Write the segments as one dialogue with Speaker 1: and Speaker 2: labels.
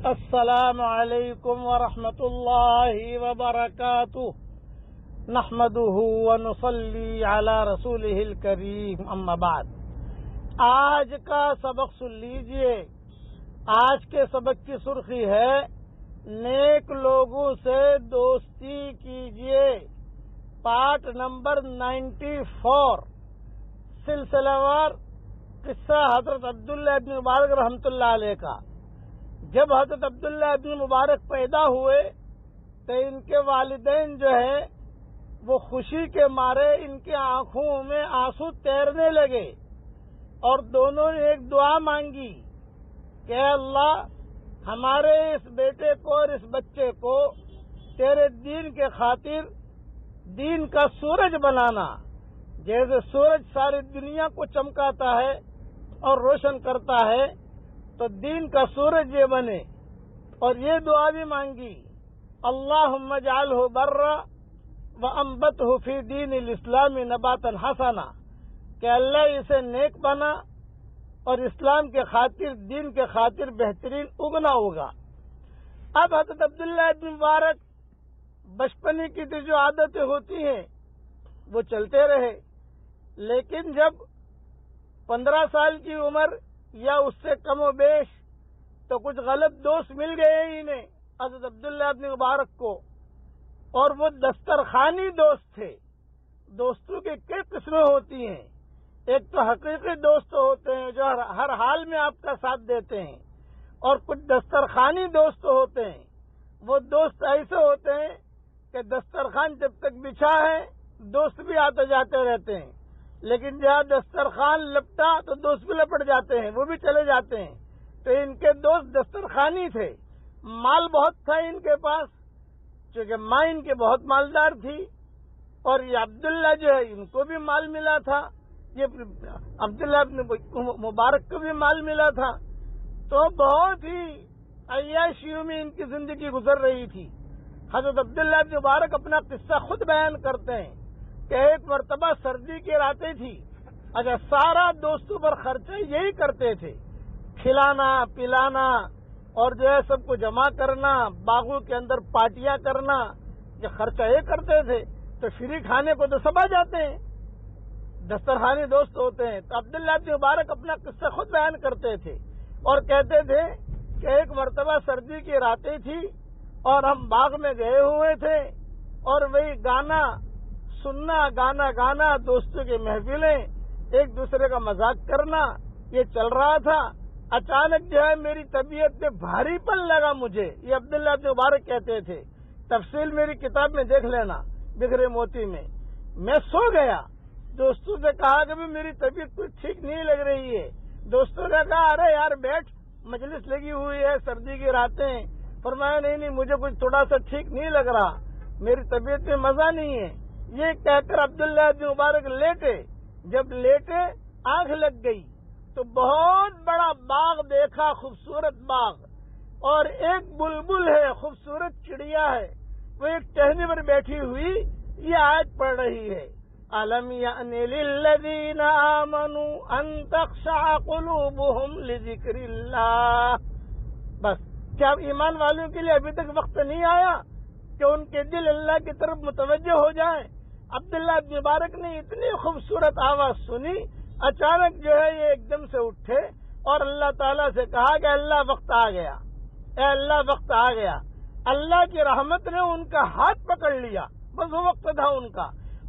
Speaker 1: السلام علیکم ورحمۃ اللہ وبرکاتہ نحمده ونصلی علی رسولہ الکریم اما بعد۔ آج کا سبق سن لیجئے۔ آج کے سبق کی سرخی ہے نیک لوگوں سے دوستی کیجئے، پارٹ نمبر 94، سلسلہ وار قصہ حضرت عبداللہ ابن مبارک رحمۃ اللہ علیہ کا۔ جب حضرت عبداللہ ابن مبارک پیدا ہوئے تو ان کے والدین جو ہے وہ خوشی کے مارے ان کی آنکھوں میں آنسو تیرنے لگے، اور دونوں نے ایک دعا مانگی کہ اے اللہ ہمارے اس بیٹے کو اور اس بچے کو تیرے دین کے خاطر دین کا سورج بنانا، جیسے سورج ساری دنیا کو چمکاتا ہے اور روشن کرتا ہے تو دین کا سورج یہ بنے۔ اور یہ دعا بھی مانگی اللہم اجعلہ برا وانبتہ فی دین الاسلام نباتا حسنا، کہ اللہ اسے نیک بنا اور اسلام کے خاطر دین کے خاطر بہترین اگنا ہوگا۔ اب حضرت عبداللہ ابن مبارک بچپنے کی جو عادتیں ہوتی ہیں وہ چلتے رہے، لیکن جب 15 سال کی عمر یا اس سے کم و بیش تو کچھ غلط دوست مل گئے انہیں حضرت عبداللہ ابن مبارک کو، اور وہ دسترخوانی دوست تھے۔ دوستوں کی کئی قسمیں ہوتی ہیں، ایک تو حقیقی دوست ہوتے ہیں جو ہر حال میں آپ کا ساتھ دیتے ہیں، اور کچھ دسترخوانی دوست ہوتے ہیں۔ وہ دوست ایسے ہوتے ہیں کہ دسترخوان جب تک بچھا ہے دوست بھی آتے جاتے رہتے ہیں، لیکن جہاں دسترخوان لپٹا تو دوست بھی لپٹ جاتے ہیں، وہ بھی چلے جاتے ہیں۔ تو ان کے دوست دسترخوانی تھے۔ مال بہت تھا ان کے پاس، چونکہ ماں ان کے بہت مالدار تھی، اور یہ عبداللہ جو ہے ان کو بھی مال ملا تھا، یہ عبداللہ ابن مبارک کو بھی مال ملا تھا، تو بہت ہی عیاشیوں میں ان کی زندگی گزر رہی تھی۔ حضرت عبداللہ ابن مبارک اپنا قصہ خود بیان کرتے ہیں کہ ایک مرتبہ سردی کی راتیں تھی، اچھا سارا دوستوں پر خرچہ یہی کرتے تھے، کھلانا پلانا اور جو ہے سب کو جمع کرنا، باغوں کے اندر پارٹیاں کرنا، یہ خرچہ یہ کرتے تھے۔ تو فری کھانے کو تو سب آ جاتے ہیں، دسترخوانی دوست ہوتے ہیں۔ تو عبداللہ ابن مبارک اپنا قصہ خود بیان کرتے تھے اور کہتے تھے کہ ایک مرتبہ سردی کی راتیں تھی اور ہم باغ میں گئے ہوئے تھے، اور وہی گانا سننا، گانا گانا، دوستوں کی محفلیں، ایک دوسرے کا مذاق کرنا، یہ چل رہا تھا۔ اچانک جو ہے میری طبیعت میں بھاری پن لگا مجھے، یہ عبداللہ ابن مبارک کہتے تھے، تفصیل میری کتاب میں دیکھ لینا بکھرے موتی میں سو گیا۔ دوستوں سے کہا کہ میری طبیعت کچھ ٹھیک نہیں لگ رہی ہے۔ دوستوں نے کہا ارے یار بیٹھ، مجلس لگی ہوئی ہے، سردی کی راتیں۔ فرمایا نہیں مجھے کچھ تھوڑا سا ٹھیک نہیں لگ رہا، میری طبیعت میں مزہ نہیں ہے۔ یہ کہہ کر عبداللہ ابن مبارک لیٹے، جب لیٹے آنکھ لگ گئی تو بہت بڑا باغ دیکھا، خوبصورت باغ، اور ایک بلبل ہے، خوبصورت چڑیا ہے، وہ ایک ٹہنی پر بیٹھی ہوئی یہ آیت پڑھ رہی ہے أَلَمْ يَأْنِ لِلَّذِينَ آمَنُوا أَن تَخْشَعَ قُلُوبُهُمْ لِذِكْرِ اللَّهِ۔ بس کیا ایمان والوں کے لیے ابھی تک وقت نہیں آیا کہ ان کے دل اللہ کی طرف متوجہ ہو جائیں؟ عبداللہ ابن مبارک نے اتنی خوبصورت آواز سنی، اچانک جو ہے یہ ایک دم سے اٹھے اور اللہ تعالیٰ سے کہا کہ اللہ وقت آ گیا، اے اللہ وقت آ گیا۔ اللہ کی رحمت نے ان کا ہاتھ پکڑ لیا، بس وہ وقت تھا ان کا۔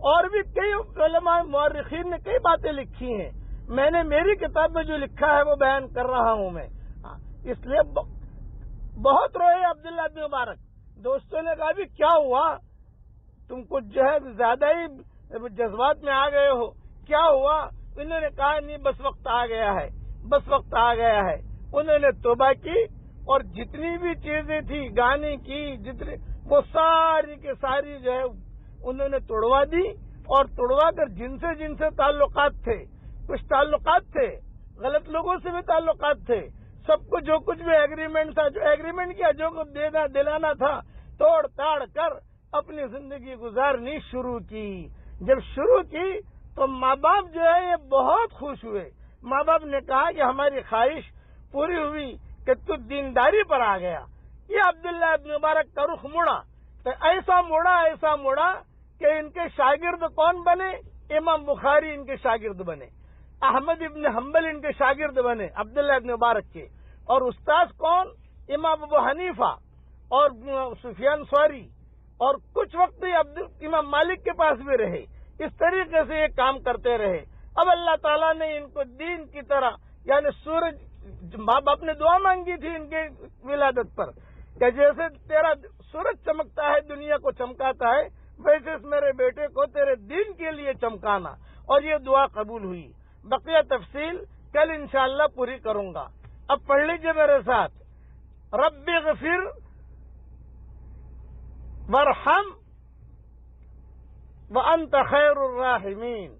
Speaker 1: اور بھی کئی علماء مورخین نے کئی باتیں لکھی ہیں، میں نے میری کتاب میں جو لکھا ہے وہ بیان کر رہا ہوں میں، اس لیے بہت روئے عبداللہ ابن مبارک۔ دوستوں نے کہا بھی کیا ہوا، تم کچھ جو ہے زیادہ ہی جذبات میں آ گئے ہو، کیا ہوا؟ انہوں نے کہا نہیں بس وقت آ گیا ہے، بس وقت آ گیا ہے۔ انہوں نے توبہ کی اور جتنی بھی چیزیں تھی گانے کی، جتنی وہ ساری کے ساری جو ہے انہوں نے توڑوا دی، اور توڑوا کر جن سے تعلقات تھے، کچھ تعلقات تھے غلط لوگوں سے بھی تعلقات تھے، سب کو جو کچھ بھی ایگریمنٹ تھا، جو ایگریمنٹ کیا، جو کچھ دینا دلانا تھا، توڑ تاڑ کر اپنی زندگی گزارنی شروع کی۔ جب شروع کی تو ماں باپ جو ہے یہ بہت خوش ہوئے۔ ماں باپ نے کہا کہ ہماری خواہش پوری ہوئی کہ تو دینداری پر آ گیا. یہ عبداللہ ابن مبارک کا رخ مڑا تو ایسا مڑا کہ ان کے شاگرد کون بنے؟ امام بخاری ان کے شاگرد بنے، احمد ابن حنبل ان کے شاگرد بنے عبداللہ ابن مبارک کے، اور استاذ کون؟ امام ابو حنیفہ اور سفیان ثوری، اور کچھ وقت امام مالک کے پاس بھی رہے. اس طریقے سے یہ کام کرتے رہے. اب اللہ تعالیٰ نے ان کو دین کی طرح، یعنی سورج، ماں باپ نے دعا مانگی تھی ان کے ولادت پر کہ جیسے تیرا سورج چمکتا ہے دنیا کو چمکاتا ہے، ویسے اس میرے بیٹے کو تیرے دین کے لیے چمکانا، اور یہ دعا قبول ہوئی. بقیہ تفصیل کل انشاءاللہ پوری کروں گا. اب پڑھ لیجئے میرے ساتھ. رب اغفر وارحم وانت خیر الراحمین.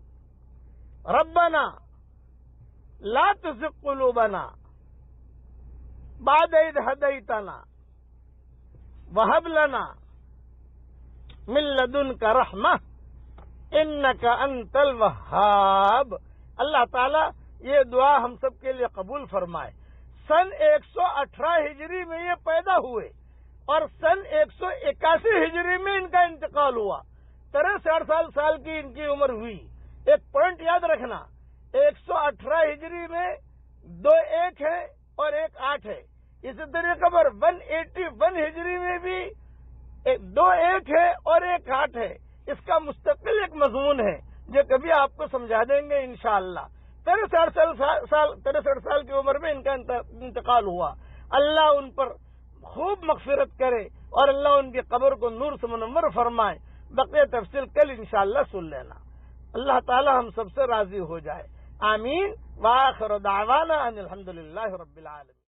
Speaker 1: ربنا لا تزغ قلوبنا بعد اذ هديتنا وهب لنا من لدنك رحمة انك انت الوهاب. اللہ تعالیٰ یہ دعا ہم سب کے لیے قبول فرمائے. سن 118 ہجری میں یہ پیدا ہوئے اور سن 181 ہجری میں ان کا انتقال ہوا. 63 سال کی ان کی عمر ہوئی. ایک پوائنٹ یاد رکھنا، 118 ہجری میں 2 1 ہے اور 1 8 ہے. اسی طریقے پر 181 ہجری میں بھی 2 1 ہے اور 1 8 ہے. اس کا مستقل ایک مضمون ہے جو کبھی آپ کو سمجھا دیں گے انشاءاللہ. 63 سال کی عمر میں ان کا انتقال ہوا. اللہ ان پر خوب مغفرت کرے اور اللہ ان کی قبر کو نور سے منور فرمائے. بقیہ تفصیل کل انشاءاللہ سن لینا. اللہ تعالی ہم سب سے راضی ہو جائے. آمین. وآخر دعوانا ان الحمدللہ رب العالمین.